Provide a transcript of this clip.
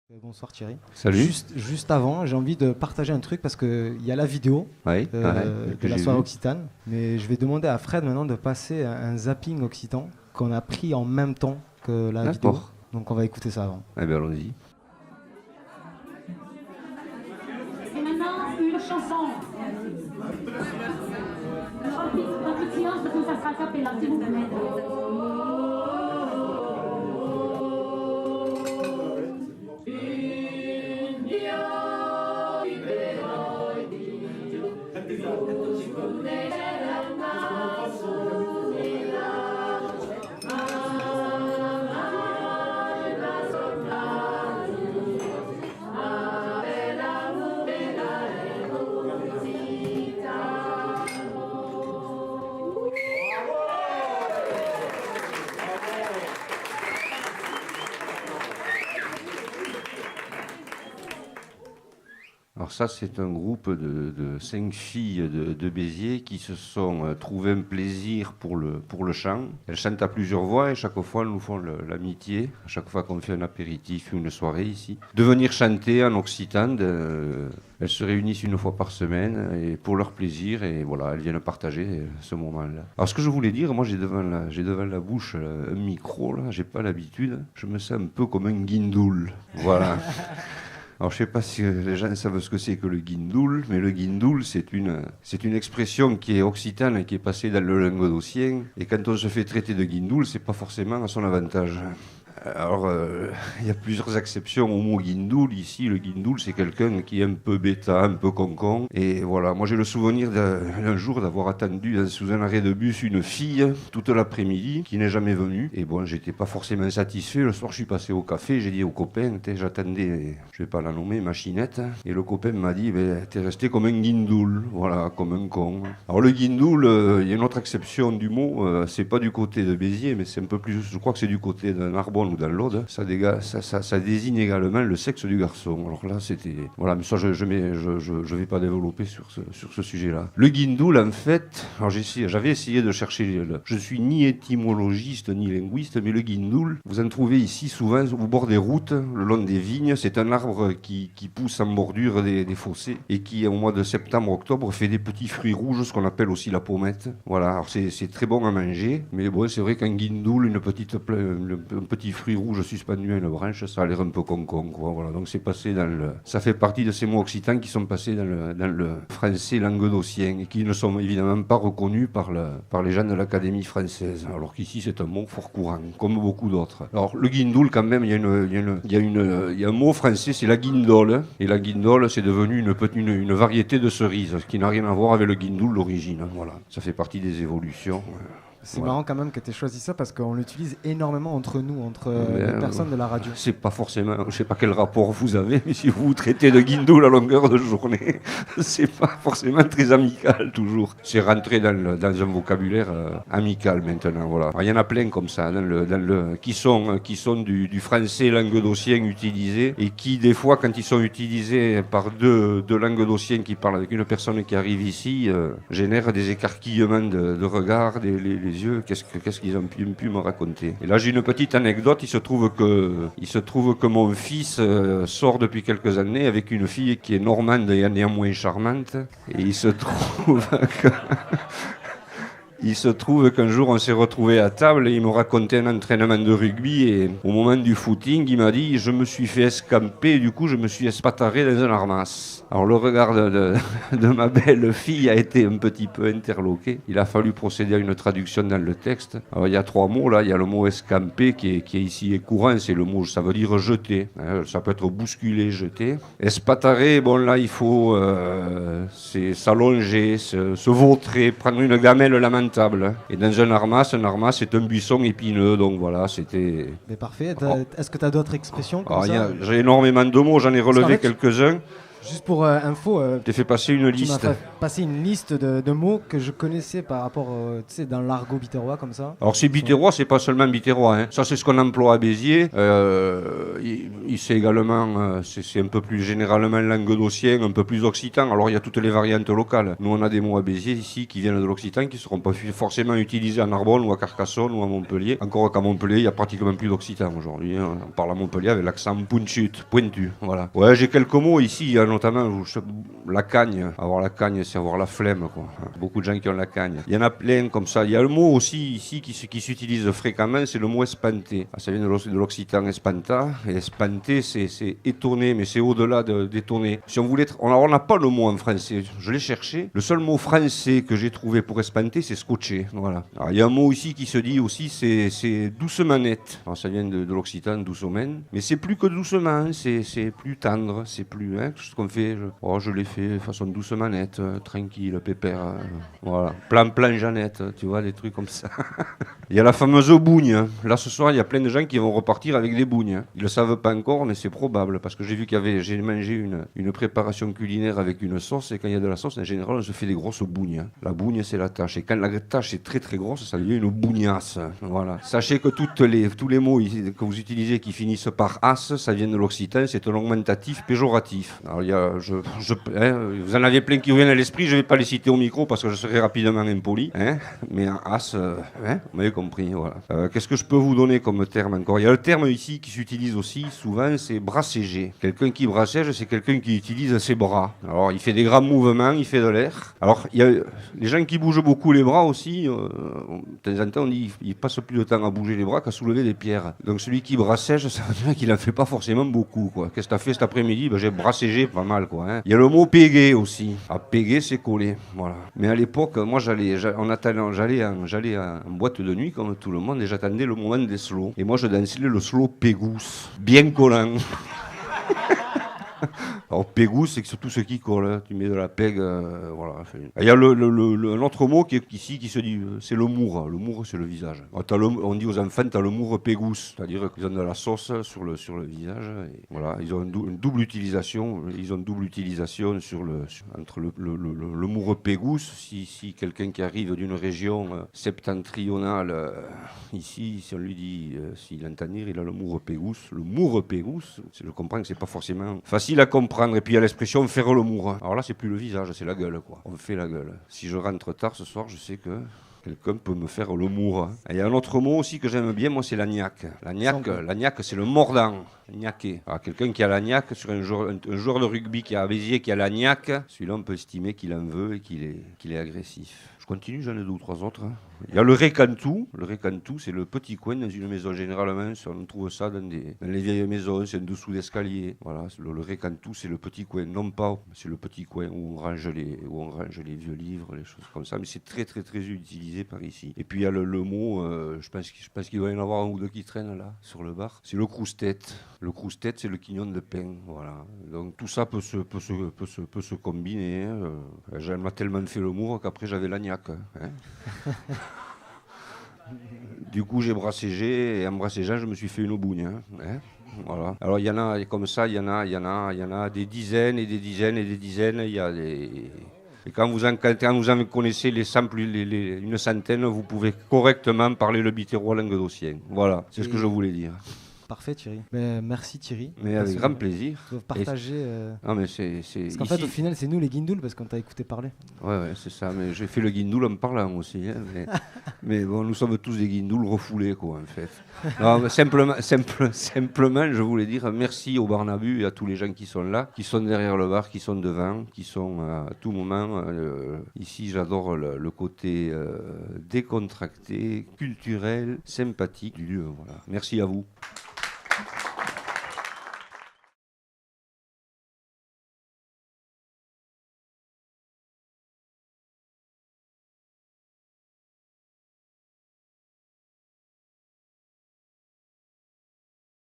Bonsoir Thierry. Salut. Juste avant, j'ai envie de partager un truc parce qu'il y a la vidéo de la soirée occitane. Mais je vais demander à Fred maintenant de passer un zapping occitan qu'on a pris en même temps que la vidéo. Donc on va écouter ça avant. Eh bien allons-y. Et maintenant, une chanson. Un petit silence parce que ça sera capé là, s'il vous plaît. Alors ça, c'est un groupe de 5 filles de Béziers qui se sont trouvées un plaisir pour le chant. Elles chantent à plusieurs voix et chaque fois, elles nous font l'amitié, à chaque fois qu'on fait un apéritif ou une soirée ici, de venir chanter en occitan. Elles se réunissent une fois par semaine et pour leur plaisir et voilà, elles viennent partager ce moment-là. Alors ce que je voulais dire, moi j'ai devant la bouche un micro, là, j'ai pas l'habitude, je me sens un peu comme un guindoul. Voilà. Alors je ne sais pas si les gens savent ce que c'est que le guindoul, mais le guindoul c'est une expression qui est occitane et qui est passée dans le languedocien. Et quand on se fait traiter de guindoul, c'est pas forcément à son avantage. Alors, il y a plusieurs exceptions au mot guindoul. Ici, le guindoul, c'est quelqu'un qui est un peu bêta, un peu concon. Et voilà, moi j'ai le souvenir d'un jour d'avoir attendu sous un arrêt de bus une fille toute l'après-midi qui n'est jamais venue. Et bon, j'étais pas forcément satisfait. Le soir, je suis passé au café, j'ai dit au copain, j'attendais, je vais pas la nommer, Machinette. Et le copain m'a dit, t'es resté comme un guindoul, voilà, comme un con. Alors le guindoul, il y a une autre exception du mot, c'est pas du côté de Béziers, mais c'est un peu plus, je crois que c'est du côté de Narbonne ou dans l'Aude, ça désigne également le sexe du garçon. Alors là, c'était... Voilà, mais ça, je vais pas développer sur ce sujet-là. Le guindoul, en fait, alors j'avais essayé de chercher... Je ne suis ni étymologiste ni linguiste, mais le guindoul, vous en trouvez ici souvent au bord des routes, le long des vignes. C'est un arbre qui pousse en bordure des fossés et qui, au mois de septembre-octobre, fait des petits fruits rouges, ce qu'on appelle aussi la pommette. Voilà, alors c'est très bon à manger, mais bon, c'est vrai qu'un guindoul, un petit fruit rouge suspendu à une branche, ça a l'air un peu concon, quoi. Voilà, donc c'est passé ça fait partie de ces mots occitans qui sont passés dans le français languedocien et qui ne sont évidemment pas reconnus par les gens de l'Académie française, alors qu'ici c'est un mot fort courant, comme beaucoup d'autres. Alors le guindoul, quand même, il y a un mot français, c'est la guindole, et la guindole, c'est devenu une variété de cerise, qui n'a rien à voir avec le guindoul d'origine. Voilà, ça fait partie des évolutions. C'est marrant quand même que tu aies choisi ça parce qu'on l'utilise énormément entre nous, entre les personnes de la radio. C'est pas forcément, je sais pas quel rapport vous avez, mais si vous vous traitez de guindoul à longueur de journée, c'est pas forcément très amical toujours. C'est rentré dans un vocabulaire amical maintenant, voilà. Alors, il y en a plein comme ça, qui sont du français languedocien utilisé et qui des fois quand ils sont utilisés par deux languedociens qui parlent avec une personne qui arrive ici, génèrent des écarquillements de regard, les yeux, qu'est-ce qu'ils ont pu me raconter. Et là j'ai une petite anecdote, il se trouve que mon fils sort depuis quelques années avec une fille qui est normande et néanmoins charmante, et il se trouve qu'un jour on s'est retrouvés à table et il me racontait un entraînement de rugby et au moment du footing il m'a dit je me suis fait escamper et du coup je me suis espatarré dans un armas. Alors le regard de ma belle fille a été un petit peu interloqué. Il a fallu procéder à une traduction dans le texte. Alors il y a 3 mots là, il y a le mot escamper qui est ici est courant, c'est le mot, ça veut dire jeter. Ça peut être bousculer, jeter. Espatarer, bon là il faut c'est s'allonger, se vautrer, prendre une gamelle lamentable. Et dans un armas c'est un buisson épineux, donc voilà, c'était... Mais parfait, est-ce que tu as d'autres expressions comme ça? J'ai énormément de mots, j'en ai relevé quelques-uns. Juste pour info, t'ai fait passer une liste. Tu m'as fait passer une liste de mots que je connaissais par rapport, tu sais, dans l'argot biterrois comme ça. Alors c'est biterrois, c'est pas seulement biterrois. Hein. Ça c'est ce qu'on emploie à Béziers. C'est également, c'est un peu plus généralement languedocien, un peu plus occitan. Alors il y a toutes les variantes locales. Nous on a des mots à Béziers ici qui viennent de l'occitan, qui ne seront pas forcément utilisés à Narbonne ou à Carcassonne ou à Montpellier. Encore qu'à Montpellier, il n'y a pratiquement plus d'occitan aujourd'hui. Hein. On parle à Montpellier avec l'accent pointu. Voilà. Ouais, j'ai quelques mots ici, il y a notamment la cagne. Avoir la cagne, c'est avoir la flemme, quoi. Beaucoup de gens qui ont la cagne. Il y en a plein comme ça. Il y a le mot aussi ici qui s'utilise fréquemment, c'est le mot espanté. Ça vient de l'occitan espanta. Et espanté, c'est étonné, mais c'est au-delà d'étonné. Si on voulait, on n'a pas le mot en français. Je l'ai cherché. Le seul mot français que j'ai trouvé pour espanté, c'est scotché. Voilà. Alors, il y a un mot ici qui se dit aussi, c'est doucement net. Alors, ça vient de l'occitan, doucement. Mais c'est plus que doucement, c'est plus tendre, c'est plus. Tout ce qu'on fait, je l'ai fait de façon doucement nette, tranquille, pépère. Voilà. Plan Jeannette, tu vois, des trucs comme ça. Il y a la fameuse bougne. Là, ce soir, il y a plein de gens qui vont repartir avec des bougnes. Ils ne le savent pas encore, mais c'est probable, parce que j'ai vu j'ai mangé une préparation culinaire avec une sauce, et quand il y a de la sauce, en général, on se fait des grosses bougnes. La bougne, c'est la tâche. Et quand la tâche est très très grosse, ça devient une bougnasse. Voilà. Sachez que tous les mots que vous utilisez qui finissent par as, ça vient de l'occitan, c'est un augmentatif péjoratif. Alors, vous en avez plein qui vous viennent à l'esprit, je ne vais pas les citer au micro parce que je serai rapidement impoli. Mais un as, vous m'avez compris. Voilà. Qu'est-ce que je peux vous donner comme terme encore? Il y a le terme ici qui s'utilise aussi souvent, c'est brasséger. Quelqu'un qui brassège, c'est quelqu'un qui utilise ses bras. Alors, il fait des grands mouvements, il fait de l'air. Alors, il y a les gens qui bougent beaucoup les bras aussi. De temps en temps, on dit il passe plus de temps à bouger les bras qu'à soulever des pierres. Donc, celui qui brassège, ça veut dire qu'il n'en fait pas forcément beaucoup, quoi. Qu'est-ce que tu as fait cet après-midi? J'ai brasségé pas mal, quoi. Il y a le mot péguer aussi. Péguer, c'est coller. Voilà. Mais à l'époque, moi, j'allais en boîte de nuit, comme tout le monde, et j'attendais le moment des slows. Et moi, je dansais le slow pégousse. Bien collant. Alors, pégousse, c'est surtout ce qui colle. Hein. Tu mets de la pègue, voilà. Il y a un autre mot qui est ici qui se dit, c'est le mour. Le mour, c'est le visage. Alors, on dit aux enfants, t'as le mour pégousse, c'est-à-dire qu'ils ont de la sauce sur le visage. Et voilà, ils ont une double utilisation. Ils ont double utilisation entre le mour pégousse. Si quelqu'un qui arrive d'une région septentrionale, ici, si on lui dit, s'il entend dire, il a le mour pégousse. Le mour pégousse, je comprends que c'est pas forcément facile à comprendre. Et puis il y a l'expression faire le mour. Alors là, c'est plus le visage, c'est la gueule, quoi. On fait la gueule. Si je rentre tard ce soir, je sais que quelqu'un peut me faire le mour. Et il y a un autre mot aussi que j'aime bien, moi, c'est la gnaque. La gnaque, c'est le mordant. Gnaquer. Alors, quelqu'un qui a la gnaque, sur un joueur de rugby qui a à Béziers, qui a la gnaque, celui-là, on peut estimer qu'il en veut et qu'il est agressif. Je continue, j'en ai 2 ou 3 autres. Il y a le récantou. Le récantou, c'est le petit coin dans une maison. Généralement, on trouve ça dans les vieilles maisons, c'est en dessous d'escalier. Voilà, le récantou, c'est le petit coin. Non pas, c'est le petit coin où on range les vieux livres, les choses comme ça. Mais c'est très, très, très utilisé par ici. Et puis, il y a le mot, je pense qu'il doit y en avoir un ou deux qui traînent là, sur le bar. C'est le croustette. Le croustette, c'est le quignon de pain. Voilà. Donc, tout ça peut se combiner. Hein. J'en ai tellement fait le mour qu'après, j'avais la gnaque. Hein. Du coup, j'ai brasségé et en brasségeant, je me suis fait une bougne. Hein. Voilà. Alors, il y en a comme ça, il y en a des dizaines et des dizaines et des dizaines. Il y a des... Et quand vous en connaissez les samples, une centaine, vous pouvez correctement parler le biterrois languedocien. Voilà, c'est ce que je voulais dire. Parfait Thierry. Mais merci Thierry. Mais avec grand plaisir. Tu dois partager. Non, mais c'est parce qu'en fait au final c'est nous les guindouls parce qu'on t'a écouté parler. Ouais, c'est ça. Mais j'ai fait le guindoul en me parlant aussi. Hein, mais bon, nous sommes tous des guindouls refoulés quoi en fait. Non, mais simplement, je voulais dire merci au Barnabus et à tous les gens qui sont là, qui sont derrière le bar, qui sont devant, qui sont à tout moment. Ici, j'adore le côté décontracté, culturel, sympathique du lieu. Voilà. Merci à vous.